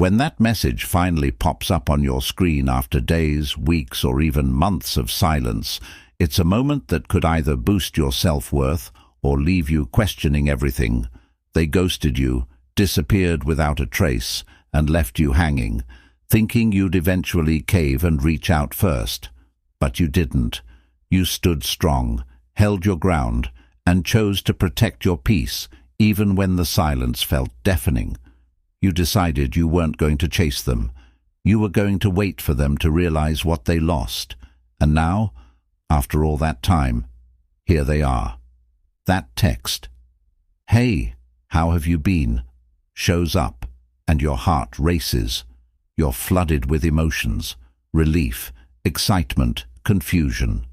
When that message finally pops up on your screen after days, weeks, or even months of silence, it's a moment that could either boost your self-worth or leave you questioning everything. They ghosted you, disappeared without a trace, and left you hanging, thinking you'd eventually cave and reach out first. But you didn't. You stood strong, held your ground, and chose to protect your peace, even when the silence felt deafening. You decided you weren't going to chase them. You were going to wait for them to realize what they lost. And now, after all that time, here they are. That text, "Hey, how have you been?" shows up, and your heart races. You're flooded with emotions, relief, excitement, confusion.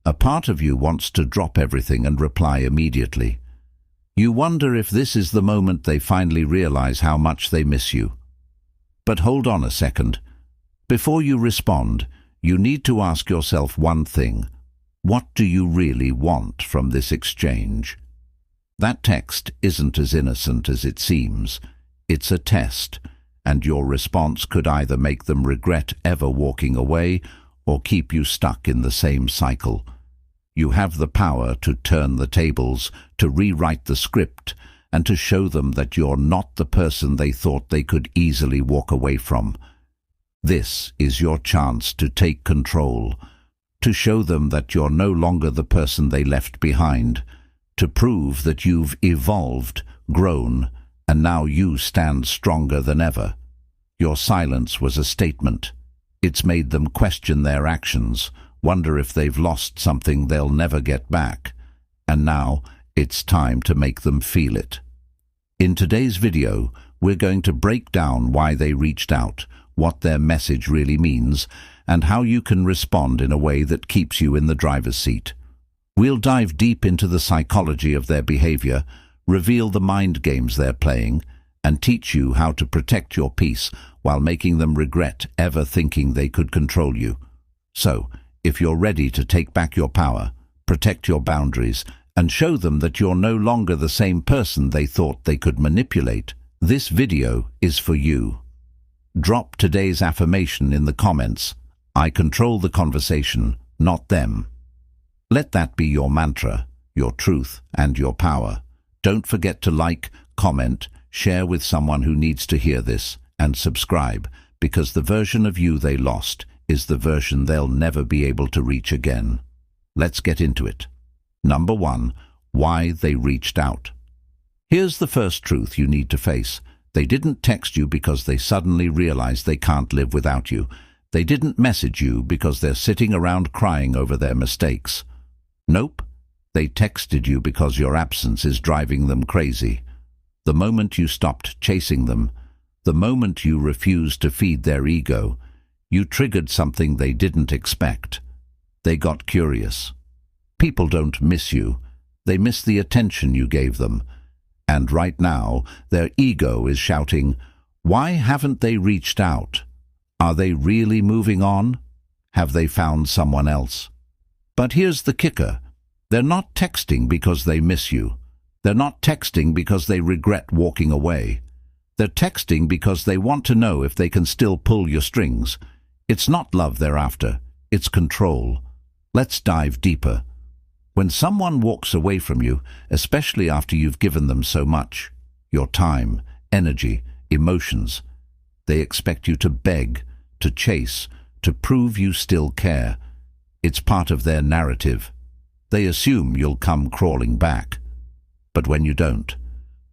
A part of you wants to drop everything and reply immediately. You wonder if this is the moment they finally realize how much they miss you. But hold on a second. Before you respond, you need to ask yourself one thing. What do you really want from this exchange? That text isn't as innocent as it seems. It's a test, and your response could either make them regret ever walking away or keep you stuck in the same cycle. You have the power to turn the tables, to rewrite the script, and to show them that you're not the person they thought they could easily walk away from. This is your chance to take control, to show them that you're no longer the person they left behind, to prove that you've evolved, grown, and now you stand stronger than ever. Your silence was a statement. It's made them question their actions, wonder if they've lost something they'll never get back. And now, it's time to make them feel it. In today's video, we're going to break down why they reached out, what their message really means, and how you can respond in a way that keeps you in the driver's seat. We'll dive deep into the psychology of their behavior, reveal the mind games they're playing, and teach you how to protect your peace while making them regret ever thinking they could control you. So, if you're ready to take back your power, protect your boundaries, and show them that you're no longer the same person they thought they could manipulate, this video is for you. Drop today's affirmation in the comments. I control the conversation, not them. Let that be your mantra, your truth, and your power. Don't forget to like, comment, share with someone who needs to hear this, and subscribe, because the version of you they lost is the version they'll never be able to reach again. Let's get into it. Number 1, why they reached out. Here's the first truth you need to face. They didn't text you because they suddenly realized they can't live without you. They didn't message you because they're sitting around crying over their mistakes. Nope. They texted you because your absence is driving them crazy. The moment you stopped chasing them, the moment you refused to feed their ego, you triggered something they didn't expect. They got curious. People don't miss you. They miss the attention you gave them. And right now, their ego is shouting, why haven't they reached out? Are they really moving on? Have they found someone else? But here's the kicker. They're not texting because they miss you. They're not texting because they regret walking away. They're texting because they want to know if they can still pull your strings. It's not love they're after. It's control. Let's dive deeper. When someone walks away from you, especially after you've given them so much, your time, energy, emotions, they expect you to beg, to chase, to prove you still care. It's part of their narrative. They assume you'll come crawling back. But when you don't,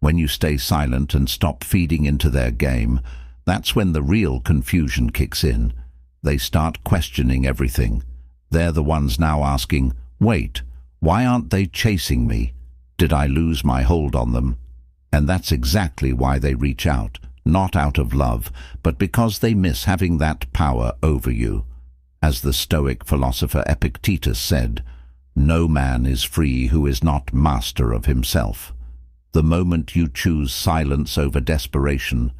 when you stay silent and stop feeding into their game, that's when the real confusion kicks in. They start questioning everything. They're the ones now asking, wait, why aren't they chasing me? Did I lose my hold on them? And that's exactly why they reach out, not out of love, but because they miss having that power over you. As the Stoic philosopher Epictetus said, no man is free who is not master of himself. The moment you choose silence over desperation,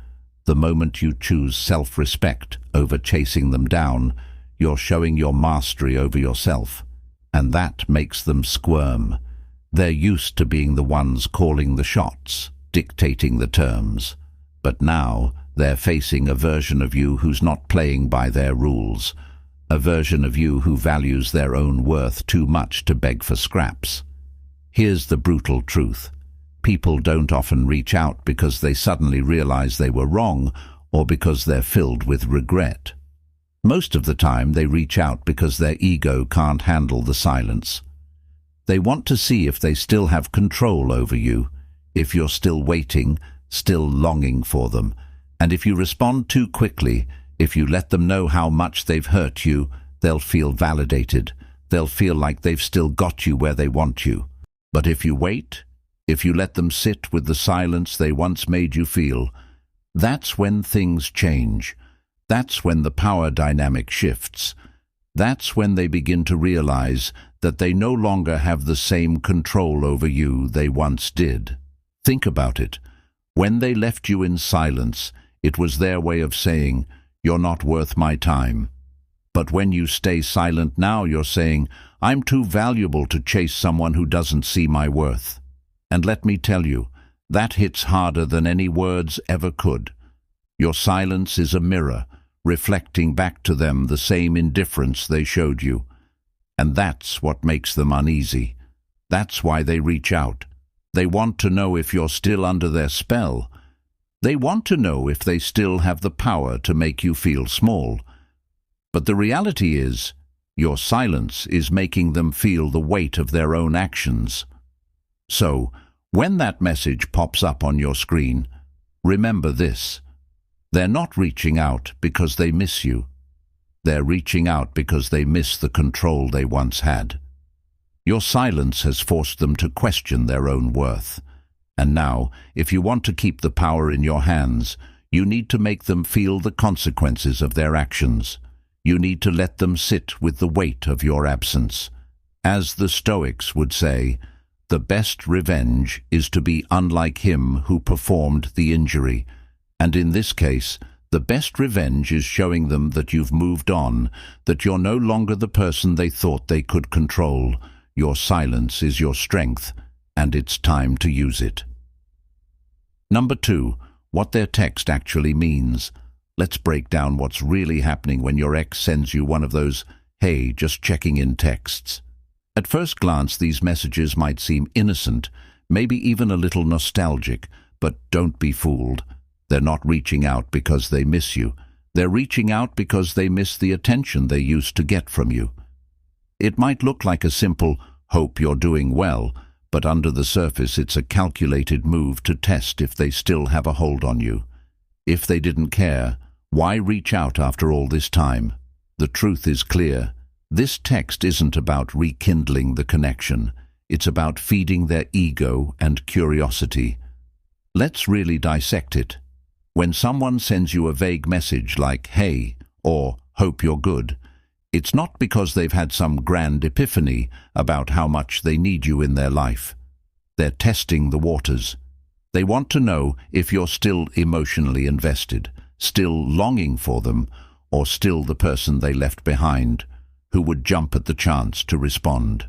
the moment you choose self-respect over chasing them down, you're showing your mastery over yourself. And that makes them squirm. They're used to being the ones calling the shots, dictating the terms. But now, They're facing a version of you who's not playing by their rules, a version of you who values their own worth too much to beg for scraps. Here's the brutal truth. People don't often reach out because they suddenly realize they were wrong or because they're filled with regret. Most of the time they reach out because their ego can't handle the silence. They want to see if they still have control over you, if you're still waiting, still longing for them, and if you respond too quickly, if you let them know how much they've hurt you, they'll feel validated. They'll feel like they've still got you where they want you. But if you wait, if you let them sit with the silence they once made you feel, that's when things change. That's when the power dynamic shifts. That's when they begin to realize that they no longer have the same control over you they once did. Think about it. When they left you in silence, it was their way of saying, "You're not worth my time." But when you stay silent now, you're saying, "I'm too valuable to chase someone who doesn't see my worth." And let me tell you, that hits harder than any words ever could. Your silence is a mirror, reflecting back to them the same indifference they showed you. And that's what makes them uneasy. That's why they reach out. They want to know if you're still under their spell. They want to know if they still have the power to make you feel small. But the reality is, your silence is making them feel the weight of their own actions. So, when that message pops up on your screen, remember this. They're not reaching out because they miss you. They're reaching out because they miss the control they once had. Your silence has forced them to question their own worth. And now, if you want to keep the power in your hands, you need to make them feel the consequences of their actions. You need to let them sit with the weight of your absence. As the Stoics would say, the best revenge is to be unlike him who performed the injury. And in this case, the best revenge is showing them that you've moved on, that you're no longer the person they thought they could control. Your silence is your strength, and it's time to use it. Number 2, what their text actually means. Let's break down what's really happening when your ex sends you one of those, "Hey, just checking in" texts. At first glance, these messages might seem innocent, maybe even a little nostalgic, but don't be fooled. They're not reaching out because they miss you. They're reaching out because they miss the attention they used to get from you. It might look like a simple, "Hope you're doing well," but under the surface it's a calculated move to test if they still have a hold on you. If they didn't care, why reach out after all this time? The truth is clear. This text isn't about rekindling the connection. It's about feeding their ego and curiosity. Let's really dissect it. When someone sends you a vague message like "Hey" or "Hope you're good," it's not because they've had some grand epiphany about how much they need you in their life. They're testing the waters. They want to know if you're still emotionally invested, still longing for them, or still the person they left behind, who would jump at the chance to respond.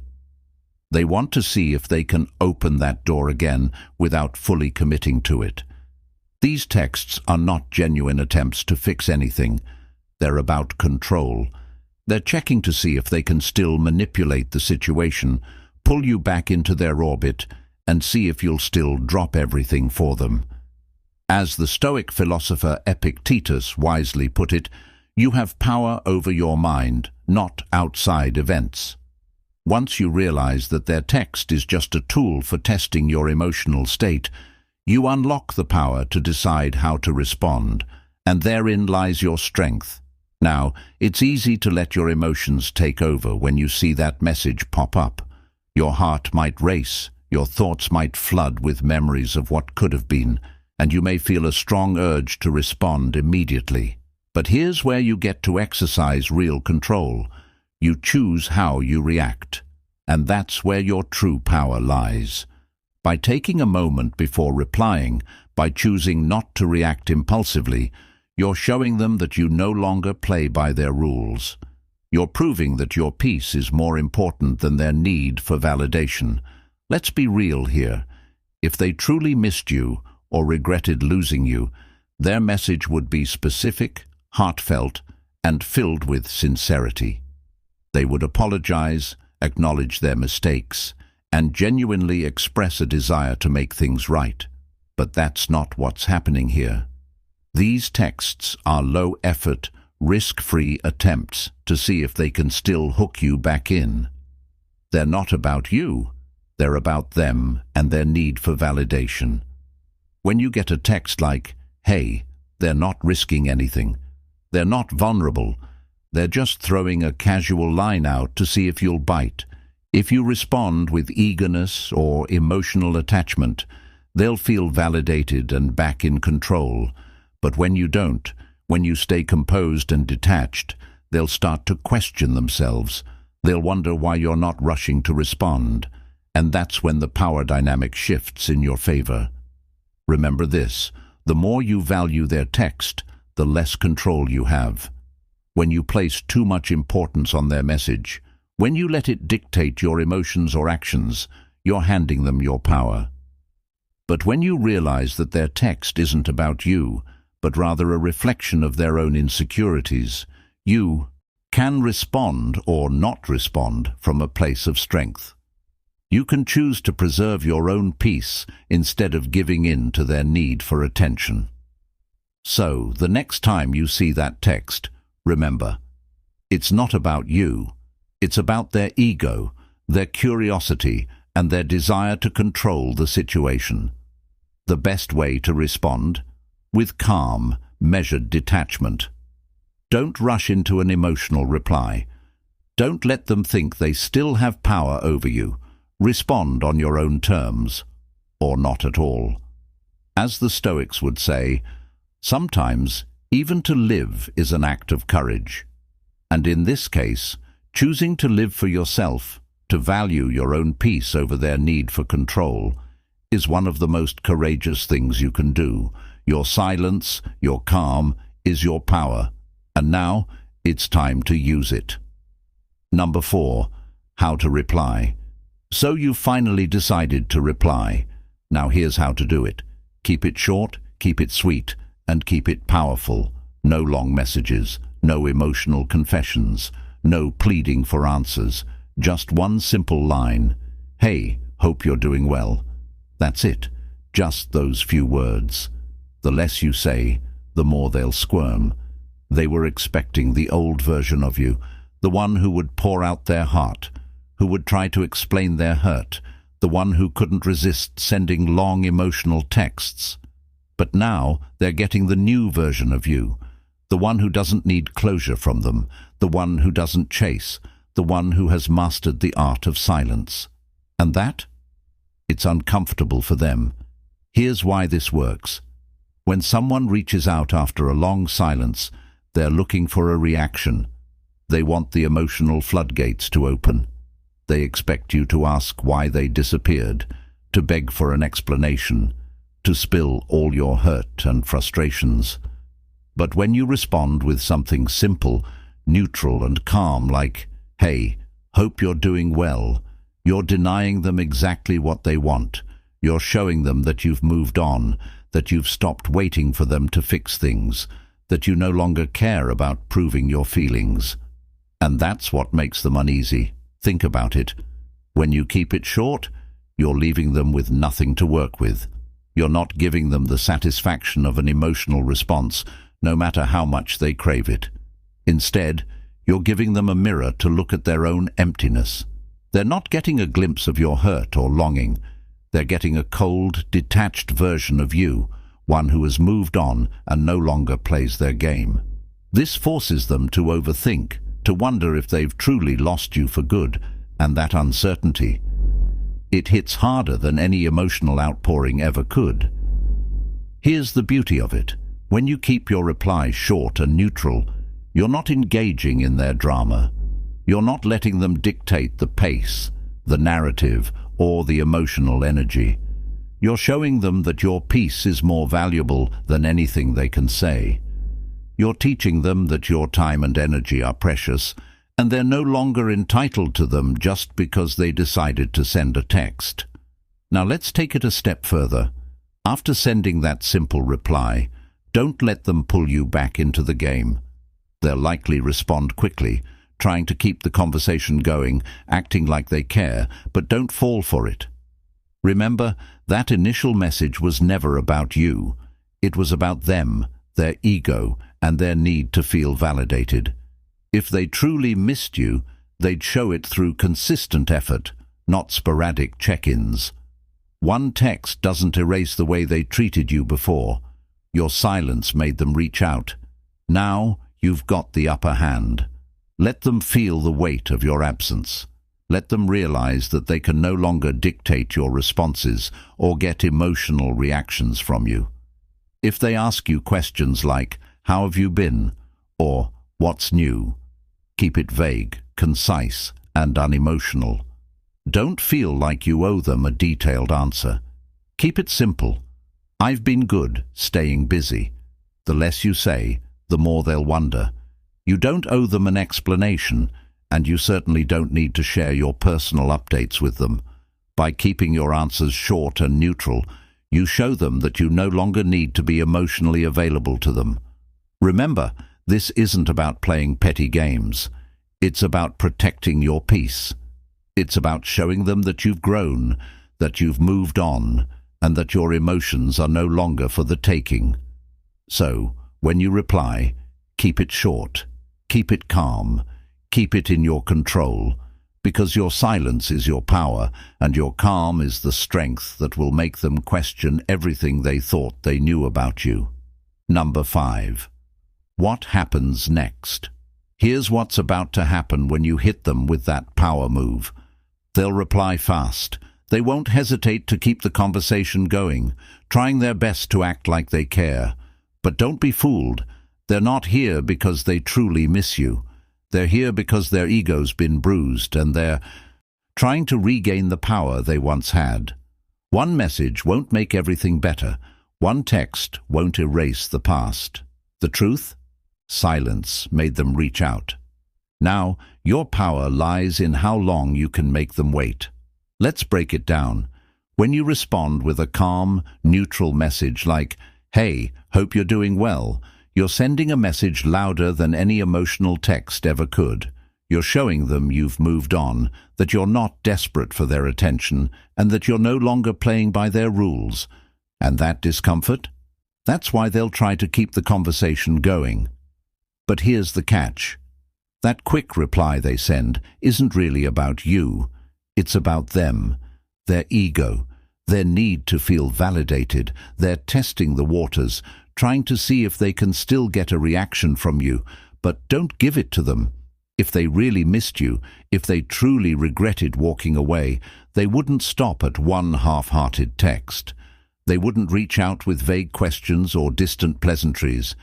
They want to see if they can open that door again without fully committing to it. These texts are not genuine attempts to fix anything. They're about control. They're checking to see if they can still manipulate the situation, pull you back into their orbit, and see if you'll still drop everything for them. As the Stoic philosopher Epictetus wisely put it, you have power over your mind, not outside events. Once you realize that their text is just a tool for testing your emotional state, you unlock the power to decide how to respond, and therein lies your strength. Now, it's easy to let your emotions take over when you see that message pop up. Your heart might race, your thoughts might flood with memories of what could have been, and you may feel a strong urge to respond immediately. But here's where you get to exercise real control. You choose how you react, and that's where your true power lies. By taking a moment before replying, by choosing not to react impulsively, you're showing them that you no longer play by their rules. You're proving that your peace is more important than their need for validation. Let's be real here. If they truly missed you or regretted losing you, Their message would be specific, heartfelt, and filled with sincerity. They would apologize, acknowledge their mistakes, and genuinely express a desire to make things right. But that's not what's happening here. These texts are low-effort, risk-free attempts to see if they can still hook you back in. They're not about you. They're about them and their need for validation. When you get a text like, "Hey," they're not risking anything. They're not vulnerable. They're just throwing a casual line out to see if you'll bite. If you respond with eagerness or emotional attachment, they'll feel validated and back in control. But when you don't, when you stay composed and detached, they'll start to question themselves. They'll wonder why you're not rushing to respond. And that's when the power dynamic shifts in your favor. Remember this: the more you value their text, the less control you have. When you place too much importance on their message, when you let it dictate your emotions or actions, you're handing them your power. But when you realize that their text isn't about you, but rather a reflection of their own insecurities, you can respond or not respond from a place of strength. You can choose to preserve your own peace instead of giving in to their need for attention. So, the next time you see that text, remember, it's not about you. It's about their ego, their curiosity, and their desire to control the situation. The best way to respond? With calm, measured detachment. Don't rush into an emotional reply. Don't let them think they still have power over you. Respond on your own terms, or not at all. As the Stoics would say, sometimes even to live is an act of courage. And in this case, choosing to live for yourself, to value your own peace over their need for control, is one of the most courageous things you can do. Your silence, your calm, is your power. And now, it's time to use it. Number 4, how to reply. So you've finally decided to reply. Now here's how to do it. Keep it short, keep it sweet, and keep it powerful. No long messages, no emotional confessions, no pleading for answers. Just one simple line. "Hey, hope you're doing well." That's it. Just those few words. The less you say, the more they'll squirm. They were expecting the old version of you, the one who would pour out their heart, who would try to explain their hurt, the one who couldn't resist sending long emotional texts. But now they're getting the new version of you, the one who doesn't need closure from them, the one who doesn't chase, the one who has mastered the art of silence. And that? It's uncomfortable for them. Here's why this works. When someone reaches out after a long silence, they're looking for a reaction. They want the emotional floodgates to open. They expect you to ask why they disappeared, to beg for an explanation, to spill all your hurt and frustrations. But when you respond with something simple, neutral and calm like, "Hey, hope you're doing well," you're denying them exactly what they want. You're showing them that you've moved on, that you've stopped waiting for them to fix things, that you no longer care about proving your feelings. And that's what makes them uneasy. Think about it. When you keep it short, you're leaving them with nothing to work with. You're not giving them the satisfaction of an emotional response, no matter how much they crave it. Instead, you're giving them a mirror to look at their own emptiness. They're not getting a glimpse of your hurt or longing. They're getting a cold, detached version of you, one who has moved on and no longer plays their game. This forces them to overthink, to wonder if they've truly lost you for good, and that uncertainty, it hits harder than any emotional outpouring ever could. Here's the beauty of it. When you keep your reply short and neutral, you're not engaging in their drama. You're not letting them dictate the pace, the narrative, or the emotional energy. You're showing them that your peace is more valuable than anything they can say. You're teaching them that your time and energy are precious, and they're no longer entitled to them just because they decided to send a text. Now let's take it a step further. After sending that simple reply, Don't let them pull you back into the game. They'll likely respond quickly, trying to keep the conversation going, acting like they care, but don't fall for it. Remember, that initial message was never about you. It was about them, their ego, and their need to feel validated. If they truly missed you, they'd show it through consistent effort, not sporadic check-ins. One text doesn't erase the way they treated you before. Your silence made them reach out. Now you've got the upper hand. Let them feel the weight of your absence. Let them realize that they can no longer dictate your responses or get emotional reactions from you. If they ask you questions like, "How have you been?" or "What's new?" keep it vague, concise, and unemotional. Don't feel like you owe them a detailed answer. Keep it simple. "I've been good, staying busy." The less you say, the more they'll wonder. You don't owe them an explanation, and you certainly don't need to share your personal updates with them. By keeping your answers short and neutral, you show them that you no longer need to be emotionally available to them. Remember, this isn't about playing petty games. It's about protecting your peace. It's about showing them that you've grown, that you've moved on, and that your emotions are no longer for the taking. So, when you reply, keep it short, keep it calm, keep it in your control, because your silence is your power, and your calm is the strength that will make them question everything they thought they knew about you. Number 5. What happens next? Here's what's about to happen when you hit them with that power move. They'll reply fast. They won't hesitate to keep the conversation going, trying their best to act like they care. But don't be fooled. They're not here because they truly miss you. They're here because their ego's been bruised and they're trying to regain the power they once had. One message won't make everything better. One text won't erase the past. The truth? Silence made them reach out. Now, your power lies in how long you can make them wait. Let's break it down. When you respond with a calm, neutral message like, "Hey, hope you're doing well," you're sending a message louder than any emotional text ever could. You're showing them you've moved on, that you're not desperate for their attention, and that you're no longer playing by their rules. And that discomfort? That's why they'll try to keep the conversation going. But here's the catch. That quick reply they send isn't really about you. It's about them, their ego, their need to feel validated. They're testing the waters, trying to see if they can still get a reaction from you, but don't give it to them. If they really missed you, if they truly regretted walking away, they wouldn't stop at one half-hearted text. They wouldn't reach out with vague questions or distant pleasantries.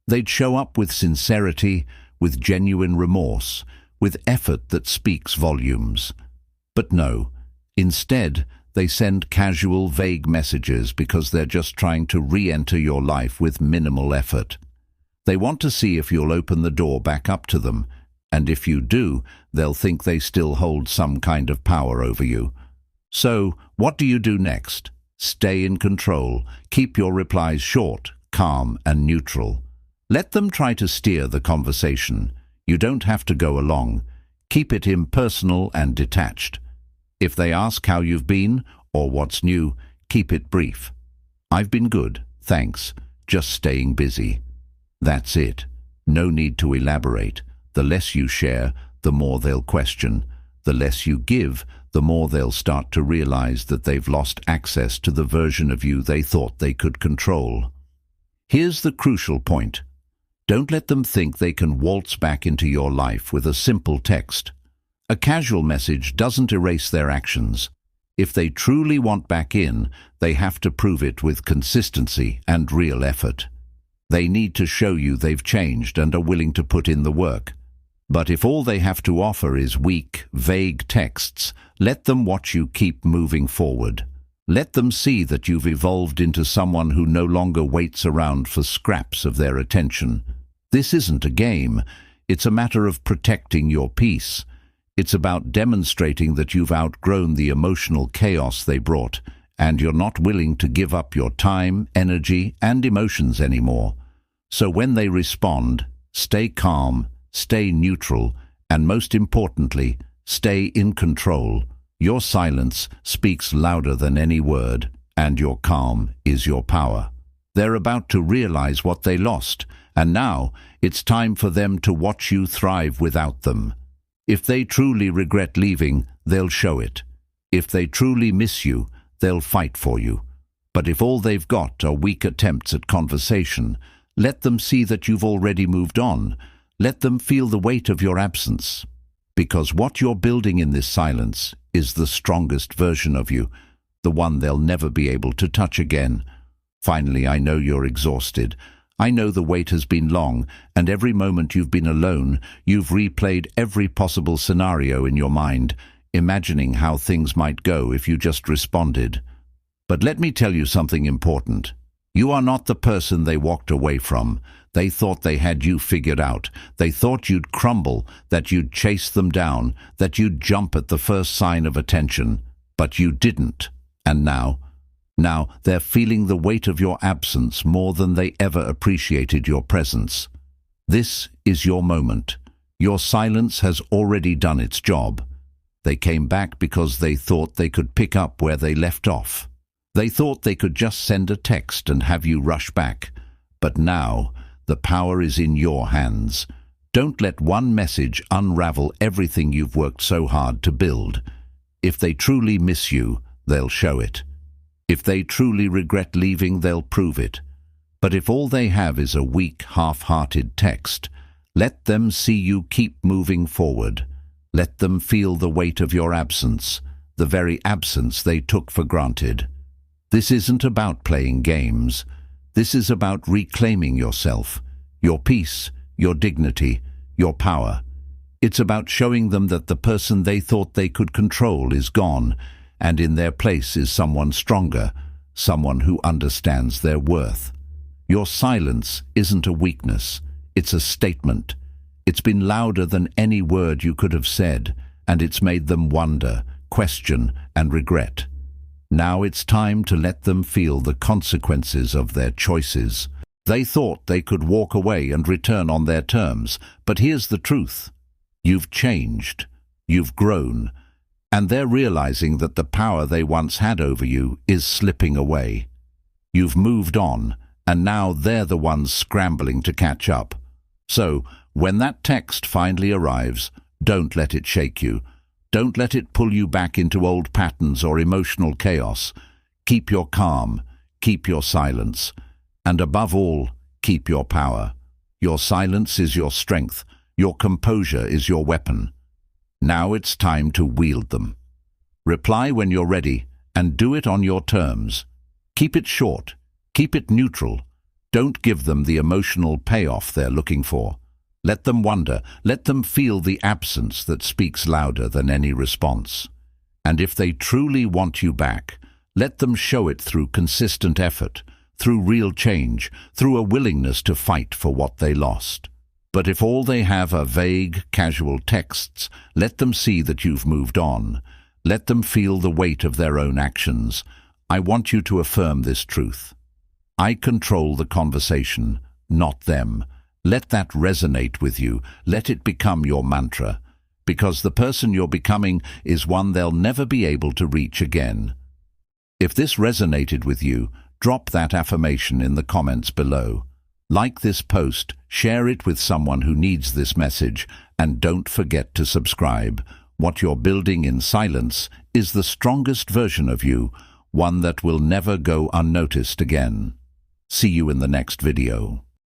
They'd show up with sincerity, with genuine remorse, with effort that speaks volumes. But no, instead, they send casual, vague messages because they're just trying to re-enter your life with minimal effort. They want to see if you'll open the door back up to them, and if you do, they'll think they still hold some kind of power over you. So, what do you do next? Stay in control. Keep your replies short, calm, and neutral. Let them try to steer the conversation. You don't have to go along. Keep it impersonal and detached. If they ask how you've been or what's new, keep it brief. "I've been good, thanks. Just staying busy." That's it. No need to elaborate. The less you share, the more they'll question. The less you give, the more they'll start to realize that they've lost access to the version of you they thought they could control. Here's the crucial point. Don't let them think they can waltz back into your life with a simple text. A casual message doesn't erase their actions. If they truly want back in, they have to prove it with consistency and real effort. They need to show you they've changed and are willing to put in the work. But if all they have to offer is weak, vague texts, let them watch you keep moving forward. Let them see that you've evolved into someone who no longer waits around for scraps of their attention. This isn't a game. It's a matter of protecting your peace. It's about demonstrating that you've outgrown the emotional chaos they brought, and you're not willing to give up your time, energy, and emotions anymore. So when they respond, stay calm, stay neutral, and most importantly, stay in control. Your silence speaks louder than any word, and your calm is your power. They're about to realize what they lost, and now it's time for them to watch you thrive without them. If they truly regret leaving, they'll show it. If they truly miss you, they'll fight for you. But if all they've got are weak attempts at conversation, let them see that you've already moved on. Let them feel the weight of your absence. Because what you're building in this silence is the strongest version of you, the one they'll never be able to touch again. Finally, I know you're exhausted. I know the wait has been long, and every moment you've been alone, you've replayed every possible scenario in your mind, imagining how things might go if you just responded. But let me tell you something important. You are not the person they walked away from. They thought they had you figured out. They thought you'd crumble, that you'd chase them down, that you'd jump at the first sign of attention. But you didn't. And now they're feeling the weight of your absence more than they ever appreciated your presence. This is your moment. Your silence has already done its job. They came back because they thought they could pick up where they left off. They thought they could just send a text and have you rush back. But now, the power is in your hands. Don't let one message unravel everything you've worked so hard to build. If they truly miss you, they'll show it. If they truly regret leaving, they'll prove it. But if all they have is a weak, half-hearted text, let them see you keep moving forward. Let them feel the weight of your absence, the very absence they took for granted. This isn't about playing games. This is about reclaiming yourself, your peace, your dignity, your power. It's about showing them that the person they thought they could control is gone, and in their place is someone stronger, someone who understands their worth. Your silence isn't a weakness, it's a statement. It's been louder than any word you could have said, and it's made them wonder, question, and regret. Now it's time to let them feel the consequences of their choices. They thought they could walk away and return on their terms, but here's the truth. You've changed, you've grown, and they're realizing that the power they once had over you is slipping away. You've moved on, and now they're the ones scrambling to catch up. So, when that text finally arrives, don't let it shake you. Don't let it pull you back into old patterns or emotional chaos. Keep your calm, keep your silence, and above all, keep your power. Your silence is your strength, your composure is your weapon. Now it's time to wield them. Reply when you're ready, and do it on your terms. Keep it short, keep it neutral. Don't give them the emotional payoff they're looking for. Let them wonder, let them feel the absence that speaks louder than any response. And if they truly want you back, let them show it through consistent effort, through real change, through a willingness to fight for what they lost. But if all they have are vague, casual texts, let them see that you've moved on. Let them feel the weight of their own actions. I want you to affirm this truth. I control the conversation, not them. Let that resonate with you. Let it become your mantra. Because the person you're becoming is one they'll never be able to reach again. If this resonated with you, drop that affirmation in the comments below. Like this post, share it with someone who needs this message, and don't forget to subscribe. What you're building in silence is the strongest version of you, one that will never go unnoticed again. See you in the next video.